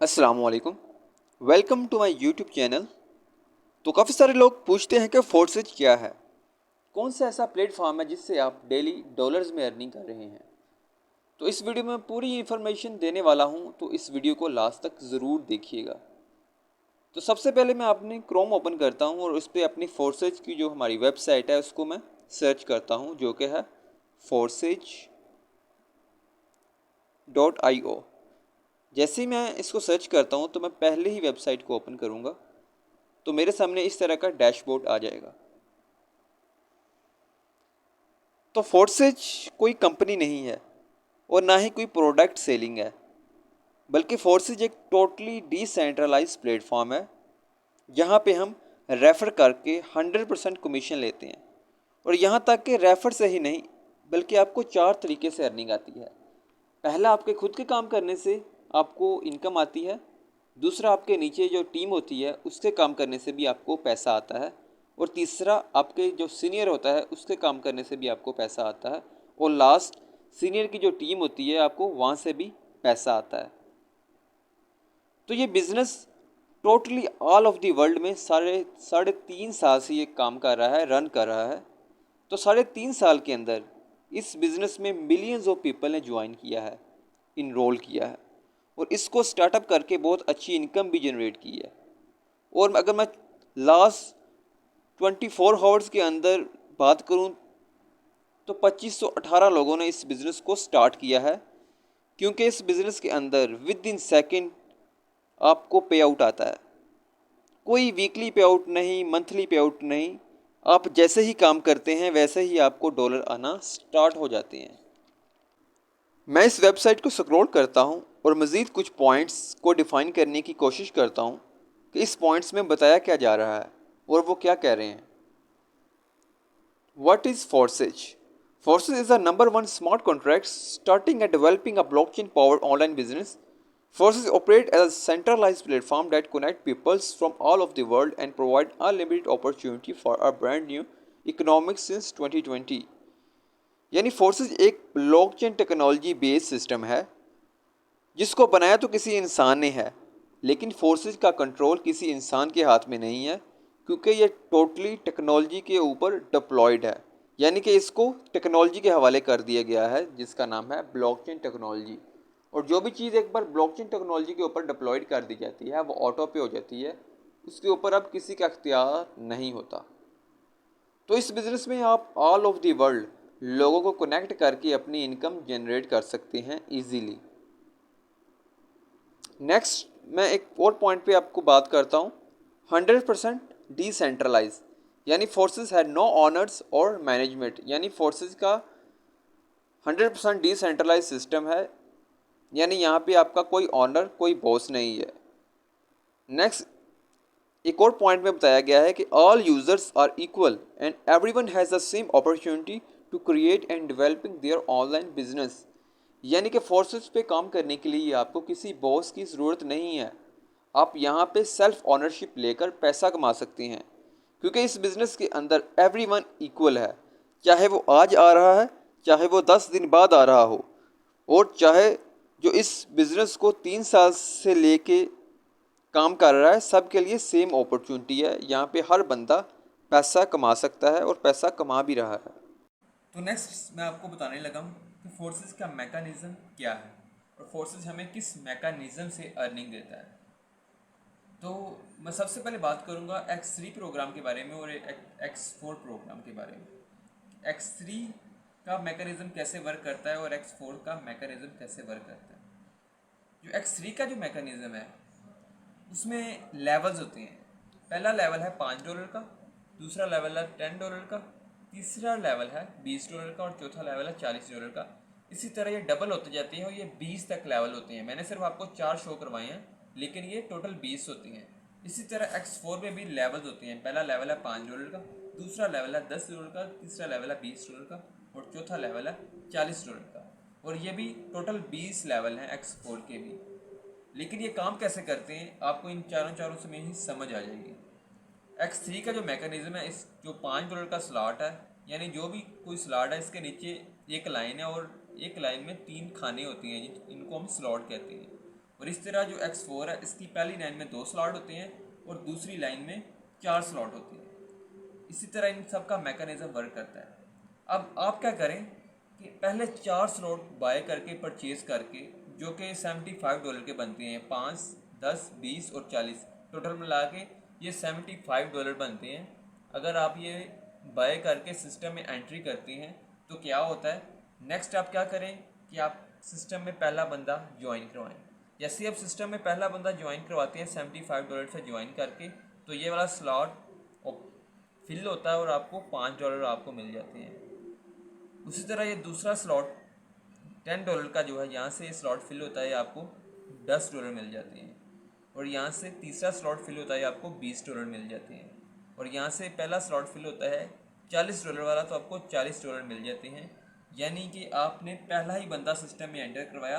अस्सलामुअलैकुम। Welcome to my YouTube channel. तो काफ़ी सारे लोग पूछते हैं कि फोर्सेज क्या है, कौन सा ऐसा प्लेटफॉर्म है जिससे आप डेली डॉलर्स में अर्निंग कर रहे हैं। तो इस वीडियो में पूरी इन्फॉर्मेशन देने वाला हूं, तो इस वीडियो को लास्ट तक ज़रूर देखिएगा। तो सबसे पहले मैं अपने क्रोम ओपन करता हूं और उस पर अपनी फोर्सेज की जो हमारी वेबसाइट है उसको मैं सर्च करता हूं, जो कि है forces.io। जैसे ही मैं इसको सर्च करता हूं तो मैं पहले ही वेबसाइट को ओपन करूंगा तो मेरे सामने इस तरह का डैशबोर्ड आ जाएगा। तो फोर्सेज कोई कंपनी नहीं है और ना ही कोई प्रोडक्ट सेलिंग है, बल्कि फोर्सेज एक टोटली डिसेंट्रलाइज प्लेटफॉर्म है जहाँ पे हम रेफ़र करके 100% कमीशन लेते हैं। और यहाँ तक कि रेफ़र से ही नहीं, बल्कि आपको 4 तरीके से अर्निंग आती है। पहला, आपके खुद के काम करने से आपको इनकम आती है। दूसरा, आपके नीचे जो टीम होती है उससे काम करने से भी आपको पैसा आता है। और तीसरा, आपके जो सीनियर होता है उसके काम करने से भी आपको पैसा आता है। और लास्ट, सीनियर की जो टीम होती है आपको वहाँ से भी पैसा आता है। तो ये business totally all of the world में साढ़े 3 साल से ये काम कर रहा है, रन कर रहा है। तो साढ़े 3 साल के अंदर इस बिज़नेस में मिलियंस ऑफ पीपल ने ज्वाइन किया है, इनरोल किया है और इसको स्टार्टअप करके बहुत अच्छी इनकम भी जनरेट की है। और अगर मैं लास्ट 24 आवर्स के अंदर बात करूं तो 2518 लोगों ने इस बिज़नेस को स्टार्ट किया है, क्योंकि इस बिज़नेस के अंदर विद इन सेकेंड आपको पे आउट आता है। कोई वीकली पे आउट नहीं, मंथली पे आउट नहीं, आप जैसे ही काम करते हैं वैसे ही आपको डॉलर आना स्टार्ट हो जाते हैं। मैं इस वेबसाइट को स्क्रॉल करता हूं और मज़ीद कुछ पॉइंट्स को डिफ़ाइन करने की कोशिश करता हूं कि इस पॉइंट्स में बताया क्या जा रहा है और वो क्या कह रहे हैं। What is Forsage? Forsage is the number one smart contract starting and developing a blockchain powered online business. Forsage operates as a centralized platform that connects peoples from all over the world and provide unlimited opportunity for a brand new economic since 2020। यानी forces एक blockchain technology based system है जिसको बनाया तो किसी इंसान ने है, लेकिन फोर्सेज का कंट्रोल किसी इंसान के हाथ में नहीं है, क्योंकि ये टोटली टेक्नोलॉजी के ऊपर डिप्लॉयड है। यानी कि इसको टेक्नोलॉजी के हवाले कर दिया गया है जिसका नाम है ब्लॉकचेन टेक्नोलॉजी। और जो भी चीज़ एक बार ब्लॉकचेन टेक्नोलॉजी के ऊपर डिप्लॉयड कर दी जाती है वो ऑटो पे हो जाती है, उसके ऊपर अब किसी का अख्तियार नहीं होता। तो इस बिज़नेस में आप ऑल ओवर दी वर्ल्ड लोगों को कनेक्ट करके अपनी इनकम जनरेट कर सकते हैं ईजीली। नेक्स्ट, मैं एक और पॉइंट पे आपको बात करता हूँ। 100% डिसेंट्रलाइज, यानी फोर्सेस है नो ऑनर्स और मैनेजमेंट। यानी फोर्सेस का 100% डिसेंट्रलाइज सिस्टम है, यानी यहाँ पे आपका कोई ऑनर, कोई बॉस नहीं है। नेक्स्ट, एक और पॉइंट में बताया गया है कि all users are equal and everyone has the same opportunity to create and developing their online business. यानी कि फोर्सेस पे काम करने के लिए आपको किसी बॉस की ज़रूरत नहीं है। आप यहाँ पे सेल्फ ऑनरशिप लेकर पैसा कमा सकते हैं, क्योंकि इस बिज़नेस के अंदर एवरीवन इक्वल है। चाहे वो आज आ रहा है, चाहे वो 10 दिन बाद आ रहा हो, और चाहे जो इस बिज़नेस को 3 साल से लेके काम कर रहा है, सब के लिए सेम अपॉर्चुनिटी है। यहाँ पे हर बंदा पैसा कमा सकता है और पैसा कमा भी रहा है। तो नेक्स्ट मैं आपको बताने लगा हूँ कि फोर्सेस का मैकेनिज़्म क्या है और फोर्सेस हमें किस मैकेनिज़्म से अर्निंग देता है। तो मैं सबसे पहले बात करूँगा X3 प्रोग्राम के बारे में और X4 प्रोग्राम के बारे में। X3 का मैकेनिज़्म कैसे वर्क करता है और X4 का मैकेनिज़्म कैसे वर्क करता है। जो X3 का जो मैकेनिज़्म है उसमें लेवल्स होते हैं। पहला लेवल है $5 का, दूसरा लेवल है $10 का, तीसरा लेवल है $20 का और चौथा लेवल है $40 का। इसी तरह ये डबल होते जाते हैं और ये 20 तक लेवल होते हैं। मैंने सिर्फ आपको 4 शो करवाए हैं, लेकिन ये टोटल 20 होती हैं। इसी तरह X4 में भी लेवल्स होते हैं। पहला लेवल है $5 का, दूसरा लेवल है $10 का, तीसरा लेवल है $20 का और चौथा लेवल है $40 का। और ये भी टोटल 20 लेवल हैं X4 के भी। लेकिन ये काम कैसे करते हैं आपको इन चारों से में ही समझ आ जाएगी। X3 का जो मैकेनिज्म है, इस जो $5 का स्लॉट है, यानी जो भी कोई स्लॉट है इसके नीचे एक लाइन है और एक लाइन में 3 खाने होती हैं, इनको हम स्लॉट कहते हैं। और इस तरह जो X4 है इसकी पहली लाइन में 2 स्लॉट होते हैं और दूसरी लाइन में 4 स्लॉट होते हैं। इसी तरह इन सब का मैकेनिज्म वर्क करता है। अब आप क्या करें कि पहले 4 स्लॉट बाय करके परचेज करके, जो कि $75 के बनते हैं, 5, 10, 20 और 40 टोटल मिला के ये $75 बनते हैं। अगर आप ये बाय करके सिस्टम में एंट्री करते हैं तो क्या होता है, नेक्स्ट आप क्या करें कि आप सिस्टम में पहला बंदा ज्वाइन करवाएं। जैसे आप सिस्टम में पहला बंदा ज्वाइन करवाते हैं $75 से ज्वाइन करके, तो ये वाला स्लॉट फिल होता है और आपको $5 आपको मिल जाते हैं। उसी तरह ये दूसरा स्लॉट $10 का जो है, यहाँ से स्लॉट फिल होता है, आपको $10 मिल जाते हैं। और यहाँ से तीसरा स्लॉट फिल होता है, आपको $20 मिल जाते हैं। और यहाँ से पहला स्लॉट फिल होता है $40 वाला, तो आपको $40 मिल जाते हैं। यानी कि आपने पहला ही बंदा सिस्टम में एंटर करवाया,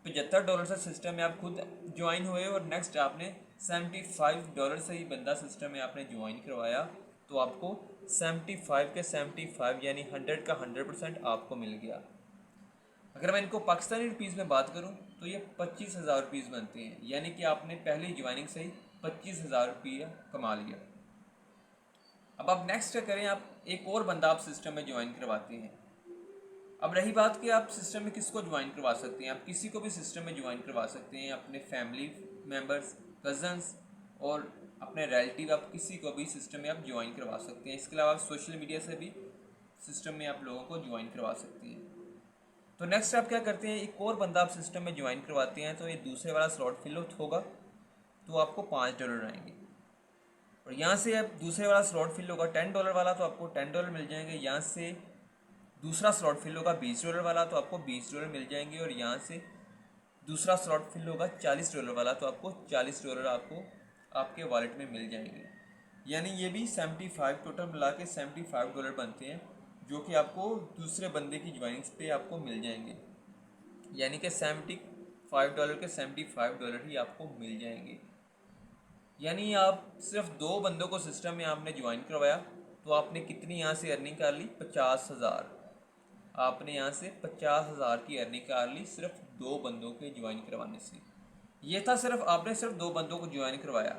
$75 से सिस्टम में आप खुद ज्वाइन हुए और नेक्स्ट आपने $75 से ही बंदा सिस्टम में आपने ज्वाइन करवाया, तो आपको 75 के 75 यानी 100 का 100% आपको मिल गया। अगर मैं इनको पाकिस्तानी रुपीज़ में बात करूं तो ये 25,000 रुपीज़ बनते हैं। यानी कि आपने पहली ज्वाइनिंग से ही 25,000 रुपया कमा लिया। अब आप नेक्स्ट क्या करें, आप एक और बंदा आप सिस्टम में ज्वाइन करवाते हैं। अब रही बात कि आप सिस्टम में किसको ज्वाइन करवा सकते हैं, आप किसी को भी सिस्टम में ज्वाइन करवा सकते हैं, अपने फैमिली मेम्बर्स, कज़न्स और अपने रिलेटिव, आप किसी को भी सिस्टम में आप ज्वाइन करवा सकते हैं। इसके अलावा आप सोशल मीडिया से भी सिस्टम में आप लोगों को ज्वाइन करवा सकते हैं। तो नेक्स्ट आप क्या करते हैं, एक और बंदा आप सिस्टम में ज्वाइन करवाते हैं, तो ये दूसरे वाला स्लॉट फिल होगा तो आपको $5 आएंगे। और यहाँ से अब दूसरे वाला स्लॉट फिल होगा $10 वाला, तो आपको $10 मिल जाएंगे। यहाँ से दूसरा स्लॉट फिल होगा $20 वाला, तो आपको $20 मिल जाएंगे। और यहाँ से दूसरा स्लॉट फिल होगा $40 वाला, तो आपको $40 आपको आपके वॉलेट में मिल जाएंगे। यानी ये भी 75 टोटल मिला के $75 बनते हैं, जो कि आपको दूसरे बंदे की ज्वाइनिंग्स पे आपको मिल जाएंगे। यानी कि $75 के $75 ही आपको मिल जाएंगे। यानी आप सिर्फ 2 बंदों को सिस्टम में आपने ज्वाइन करवाया, तो आपने कितनी यहाँ से अर्निंग कर ली, 50,000। आपने यहाँ से 50,000 की अर्निंग कर ली सिर्फ 2 बंदों के ज्वाइन करवाने से। ये था सिर्फ आपने सिर्फ 2 बंदों को ज्वाइन करवाया।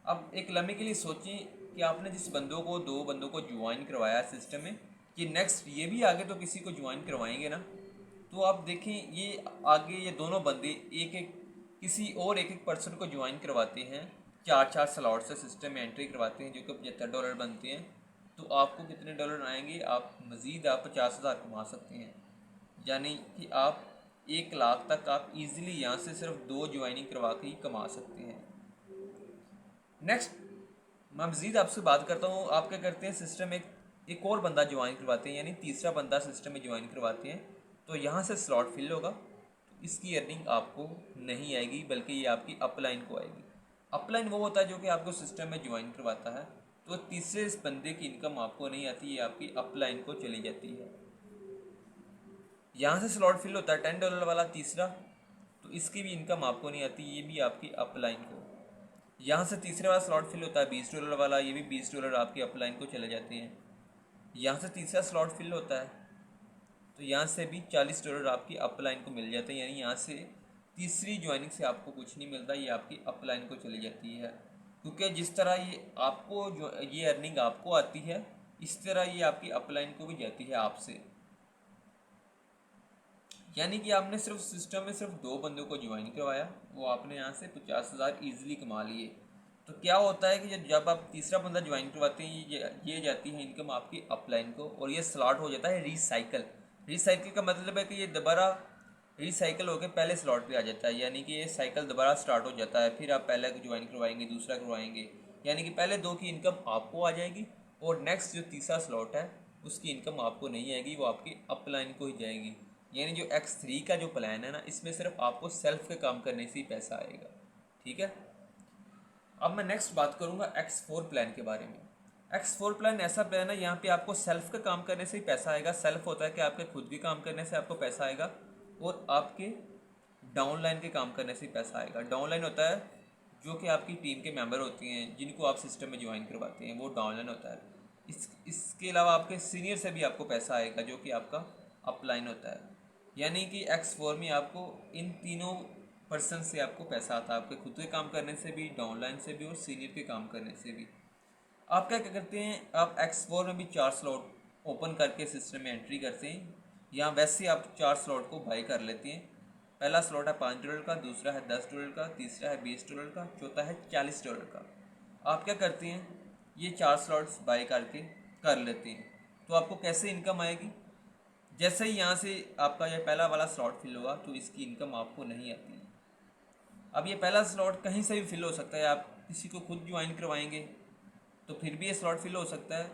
अब एक लम्हे के लिए सोचें कि आपने जिस बंदों को 2 बंदों को ज्वाइन करवाया सिस्टम में, कि नेक्स्ट ये भी आगे तो किसी को ज्वाइन करवाएंगे ना, तो आप देखें ये आगे ये दोनों बंदे एक एक किसी और एक पर्सन को ज्वाइन करवाते हैं, 4 स्लॉट से सिस्टम में एंट्री करवाते हैं, जो कि $75 बनते हैं। तो आपको कितने डॉलर आएंगे, आप मज़ीद आप 50,000 कमा सकते हैं। यानी कि आप 1 लाख तक आप इजीली यहाँ से सिर्फ 2 ज्वाइनिंग करवा के ही कमा सकते हैं। नेक्स्ट मैं मज़ीद आपसे बात करता हूँ, आप क्या करते हैं, सिस्टम में एक और बंदा ज्वाइन करवाते हैं, यानी तीसरा बंदा सिस्टम में ज्वाइन करवाते हैं, तो यहाँ से स्लॉट फिल होगा, तो इसकी अर्निंग आपको नहीं आएगी, बल्कि ये आपकी अपलाइन को आएगी। अपलाइन वो होता है जो कि आपको सिस्टम में ज्वाइन करवाता है, तो तीसरे इस बंदे की इनकम आपको नहीं आती, ये आपकी अपलाइन को चली जाती है। यहाँ से स्लॉट फिल होता है $10 वाला तीसरा, तो इसकी भी इनकम आपको नहीं आती, ये भी आपकी अपलाइन को। यहाँ से तीसरे वाला स्लॉट फिल होता है $20 वाला, ये भी $20 आपकी अपलाइन को चले जाते हैं। यहाँ से तीसरा स्लॉट फिल होता है, तो यहाँ से भी $40 आपकी अपलाइन को मिल जाते हैं। यानी यहाँ से तीसरी ज्वाइनिंग से आपको कुछ नहीं मिलता, ये आपकी अपलाइन को चली जाती है। क्योंकि जिस तरह ये आपको जो ये अर्निंग आपको आती है, इस तरह ये आपकी अपलाइन को भी जाती है आपसे। यानी कि आपने सिर्फ सिस्टम में सिर्फ 2 बंदों को ज्वाइन करवाया, वो आपने यहाँ से 50,000 ईजिली कमा लिए। तो क्या होता है कि जब आप तीसरा बंदा ज्वाइन करवाते हैं, ये जाती है इनकम आपकी अपलाइन को, और ये स्लॉट हो जाता है रिसाइकल। रिसाइकल का मतलब है कि ये दोबारा रिसाइकल होकर पहले स्लॉट पे आ जाता है, यानी कि ये साइकिल दोबारा स्टार्ट हो जाता है। फिर आप पहले ज्वाइन करवाएंगे, दूसरा करवाएंगे, यानी कि पहले 2 की इनकम आपको आ जाएगी, और नेक्स्ट जो तीसरा स्लॉट है उसकी इनकम आपको नहीं आएगी, वो आपकी अपलाइन को ही जाएगी। यानी जो X3 का जो प्लान है ना, इसमें सिर्फ आपको सेल्फ के काम करने से ही पैसा आएगा। ठीक है, अब मैं नेक्स्ट बात करूँगा X4 प्लान के बारे में। X4 प्लान ऐसा प्लान है, यहाँ पे आपको सेल्फ का काम करने से ही पैसा आएगा। सेल्फ होता है कि आपके खुद के काम करने से आपको पैसा आएगा, और आपके डाउनलाइन के काम करने से ही पैसा आएगा। डाउनलाइन होता है जो कि आपकी टीम के मेंबर होते हैं, जिनको आप सिस्टम में ज्वाइन करवाते हैं, वो डाउनलाइन होता है। इसके अलावा आपके सीनियर से भी आपको पैसा आएगा, जो कि आपका अपलाइन होता है। यानी कि X4 में आपको इन तीनों पर्सन से आपको पैसा आता है, आपके खुद के काम करने से भी, डाउनलाइन से भी और सीनियर के काम करने से भी। आप क्या क्या करते हैं, आप X4 में भी 4 स्लॉट ओपन करके सिस्टम में एंट्री करते हैं, या वैसे आप 4 स्लॉट को बाई कर लेते हैं। पहला स्लॉट है $5 का, दूसरा है $10 का, तीसरा है $20 का, चौथा है $40 का। आप क्या करते हैं, ये 4 स्लॉट्स बाई करके कर लेते हैं। तो आपको कैसे इनकम आएगी, जैसे ही यहाँ से आपका ये पहला वाला स्लॉट फिल होगा तो इसकी इनकम आपको नहीं आती है। अब ये पहला स्लॉट कहीं से भी फिल हो सकता है, आप किसी को खुद ज्वाइन करवाएंगे तो फिर भी ये स्लॉट फिल हो सकता है।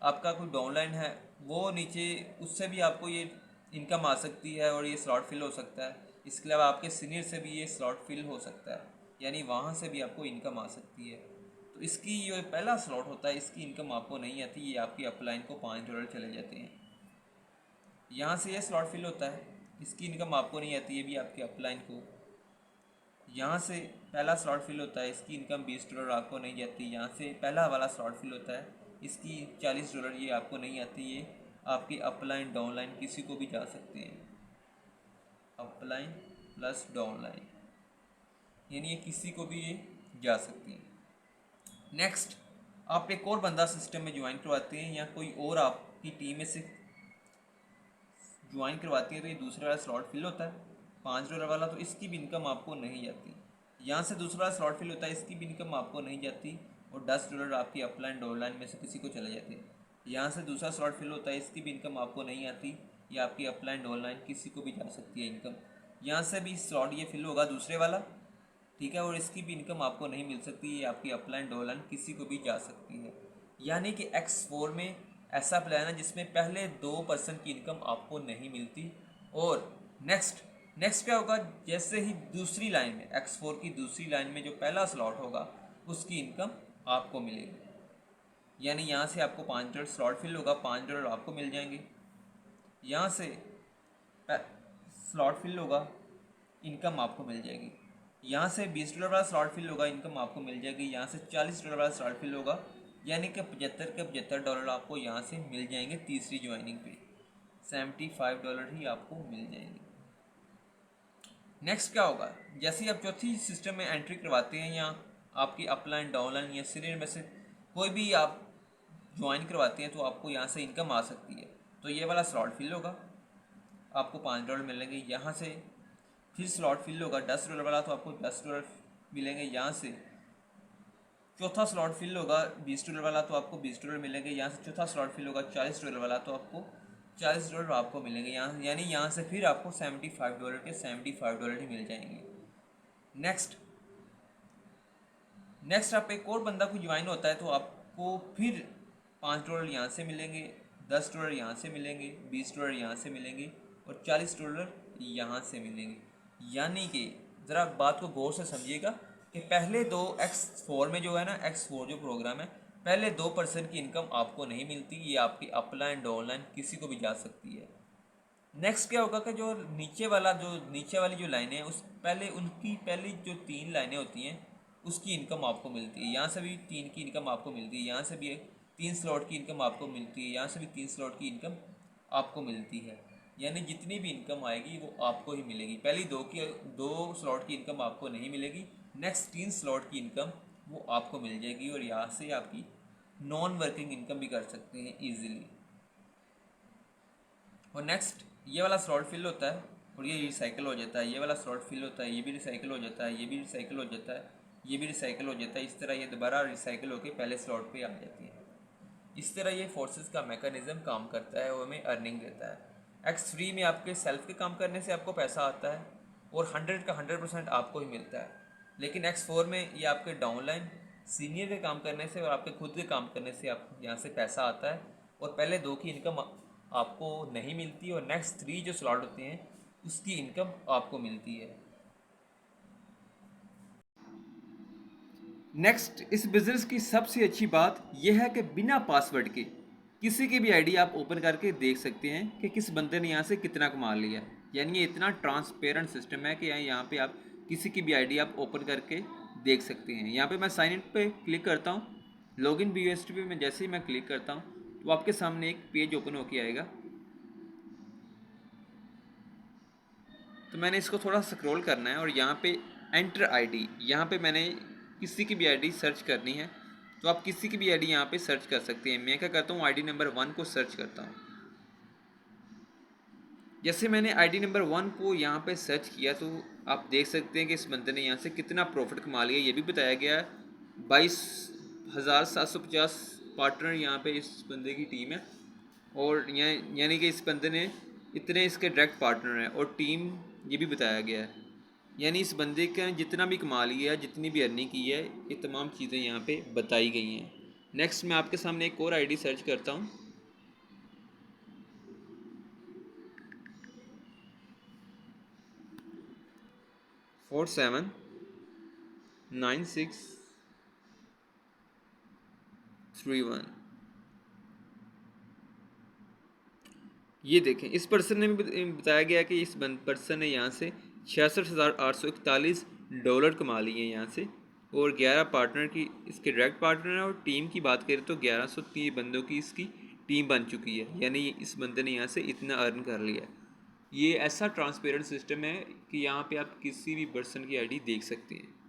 आपका कोई डाउनलाइन है वो नीचे, उससे भी आपको ये इनकम आ सकती है और ये स्लॉट फिल हो सकता है। इसके अलावा आपके सीनियर से भी ये स्लॉट फिल हो सकता है, यानी वहाँ से भी आपको इनकम आ सकती है। तो इसकी जो पहला स्लॉट होता है इसकी इनकम आपको नहीं आती, ये आपकी अपलाइन को $5 चले जाते हैं। यहाँ से ये स्लॉट फिल होता है, इसकी इनकम आपको नहीं आती, ये भी आपके अपलाइन को। यहाँ से पहला स्लॉट फिल होता है, इसकी इनकम $20 आपको नहीं जाती। यहाँ से पहला वाला स्लॉट फिल होता है, इसकी $40 ये आपको नहीं आती। ये आपकी अपलाइन डाउनलाइन किसी को भी जा सकते हैं, अपलाइन प्लस डाउनलाइन, यानी ये किसी को भी ये जा सकती हैं। नेक्स्ट, आप एक और बंदा सिस्टम में ज्वाइन करवाते हैं या कोई और आपकी टीम में से ज्वाइन करवाती है तो ये दूसरा वाला स्लॉट फिल होता है $5 वाला, तो इसकी भी इनकम आपको नहीं जाती। यहाँ से दूसरा वाला स्लॉट फिल होता है, इसकी भी इनकम आपको नहीं जाती और $10 आपकी अपलाइन डाउनलाइन में से किसी को चले जाते हैं। यहाँ से दूसरा स्लॉट फिल होता है, इसकी भी इनकम आपको नहीं आती, ये आपकी अपलाइन डाउनलाइन किसी को भी जा सकती है इनकम। यहाँ से भी स्लॉट ये फिल होगा दूसरे वाला, ठीक है, और इसकी भी इनकम आपको नहीं मिल सकती, ये आपकी अपलाइन डाउनलाइन किसी को भी जा सकती है। यानी कि X4 में ऐसा प्लान है जिसमें पहले 2% की इनकम आपको नहीं मिलती। और नेक्स्ट क्या होगा, जैसे ही दूसरी लाइन में X4 की दूसरी लाइन में जो पहला स्लॉट होगा उसकी इनकम आपको मिलेगी। यानी यहाँ से आपको $5 स्लॉट फिल होगा, $5 आपको मिल जाएंगे। यहाँ से स्लॉट फिल होगा, इनकम आपको मिल जाएगी। यहाँ से $20 वाला स्लॉट फिल होगा, इनकम आपको मिल जाएगी। यहाँ से $40 वाला स्लॉट फिल होगा, यानी कि 75 के $75 आपको यहाँ से मिल जाएंगे। तीसरी ज्वाइनिंग पे $75 ही आपको मिल जाएंगे। नेक्स्ट क्या होगा, जैसे ही आप चौथी सिस्टम में एंट्री करवाते हैं या आपकी अपलाइन डाउनलाइन या सीनियर में से कोई भी आप ज्वाइन करवाते हैं तो आपको यहाँ से इनकम आ सकती है। तो ये वाला स्लॉट फिल होगा, आपको $5 मिलेंगे। यहाँ से फिर स्लॉट फिल होगा $10 वाला, तो आपको $10 मिलेंगे। यहाँ से चौथा स्लॉट फिल होगा $20 वाला, तो आपको $20 मिलेंगे। यहाँ से चौथा स्लॉट फिल होगा $40 वाला, तो आपको $40 आपको मिलेंगे। यहाँ यानी यहाँ से फिर आपको $75 के $75 ही मिल जाएंगे। नेक्स्ट आप एक और बंदा को ज्वाइन होता है तो आपको फिर $5 यहाँ से मिलेंगे, $10 यहाँ से मिलेंगे, $20 यहाँ से मिलेंगे और $40 यहाँ से मिलेंगे। यानी कि ज़रा बात को गौर से समझिएगा कि पहले दो X4 में जो है ना, X4 जो प्रोग्राम है, पहले 2% की इनकम आपको नहीं मिलती, ये आपकी अपलाइन डाउनलाइन किसी को भी जा सकती है। नेक्स्ट क्या होगा कि जो नीचे वाली जो लाइनें हैं उस पहले उनकी पहली जो 3 लाइनें होती हैं उसकी इनकम आपको मिलती है। यहाँ से भी 3 की इनकम आपको मिलती है, यहाँ से भी 3 स्लॉट की इनकम आपको मिलती है, यहाँ से भी 3 स्लॉट की इनकम आपको मिलती है। यानी जितनी भी इनकम आएगी वो आपको ही मिलेगी। पहली 2 स्लॉट की इनकम आपको नहीं मिलेगी, नेक्स्ट 3 स्लॉट की इनकम वो आपको मिल जाएगी और यहाँ से आपकी नॉन वर्किंग इनकम भी कर सकते हैं ईजिली। और नेक्स्ट ये वाला स्लॉट फिल होता है और ये रिसाइकिल हो जाता है, ये वाला स्लॉट फिल होता है, ये भी रिसाइकिल हो जाता है, ये भी रिसाइकिल हो जाता है, ये भी रिसाइकिल हो जाता है। इस तरह ये दोबारा रिसाइकिल होकर पहले स्लॉट पे आ जाती है। इस तरह ये फोर्सेस का मैकेनिज़्म काम करता है और हमें अर्निंग देता है। X3 में आपके सेल्फ के काम करने से आपको पैसा आता है और 100 का 100% आपको ही मिलता है। लेकिन X4 में ये आपके डाउनलाइन सीनियर के काम करने से और आपके खुद के काम करने से आपको यहाँ से पैसा आता है और पहले 2 की इनकम आपको नहीं मिलती और नेक्स्ट 3 जो स्लॉट होते हैं उसकी इनकम आपको मिलती है। नेक्स्ट, इस बिज़नेस की सबसे अच्छी बात यह है कि बिना पासवर्ड के किसी की भी आईडी आप ओपन करके देख सकते हैं कि किस बंदे ने यहाँ से कितना कमा लिया। यानी ये इतना ट्रांसपेरेंट सिस्टम है कि यहाँ पे आप किसी की भी आईडी आप ओपन करके देख सकते हैं। यहाँ पे मैं साइन इन पे क्लिक करता हूँ, लॉगिन BUSD पे मैं जैसे ही मैं क्लिक करता हूँ तो आपके सामने एक पेज ओपन होके आएगा। तो मैंने इसको थोड़ा स्क्रॉल करना है और यहाँ पे एंटर आईडी, यहाँ पे मैंने किसी की भी आईडी सर्च करनी है। तो आप किसी की भी आईडी यहाँ पे सर्च कर सकते हैं। मैं क्या करता हूँ, आईडी नंबर 1 को सर्च करता हूँ। जैसे मैंने आईडी नंबर 1 को यहाँ पे सर्च किया तो आप देख सकते हैं कि इस बंदे ने यहाँ से कितना प्रॉफिट कमा लिया। ये भी बताया गया है 22,750 पार्टनर यहाँ पे इस बंदे की टीम है। और यानी कि इस बंदे ने इतने इसके डायरेक्ट पार्टनर हैं और टीम ये भी बताया गया है। यानी इस बंदे का जितना भी कमा लिया है, जितनी भी अर्निंग की है, ये तमाम चीज़ें यहाँ पे बताई गई हैं। नेक्स्ट मैं आपके सामने एक और आईडी सर्च करता हूँ। 479631। ये देखें, इस पर्सन ने भी बताया गया कि इस पर्सन ने यहाँ से $66,841 कमा लिए हैं यहाँ से। और 11 पार्टनर की इसके डायरेक्ट पार्टनर है और टीम की बात करें तो 1130 बंदों की इसकी टीम बन चुकी है। यानी इस बंदे ने यहाँ से इतना अर्न कर लिया है। ये ऐसा ट्रांसपेरेंट सिस्टम है कि यहाँ पे आप किसी भी पर्सन की आईडी देख सकते हैं।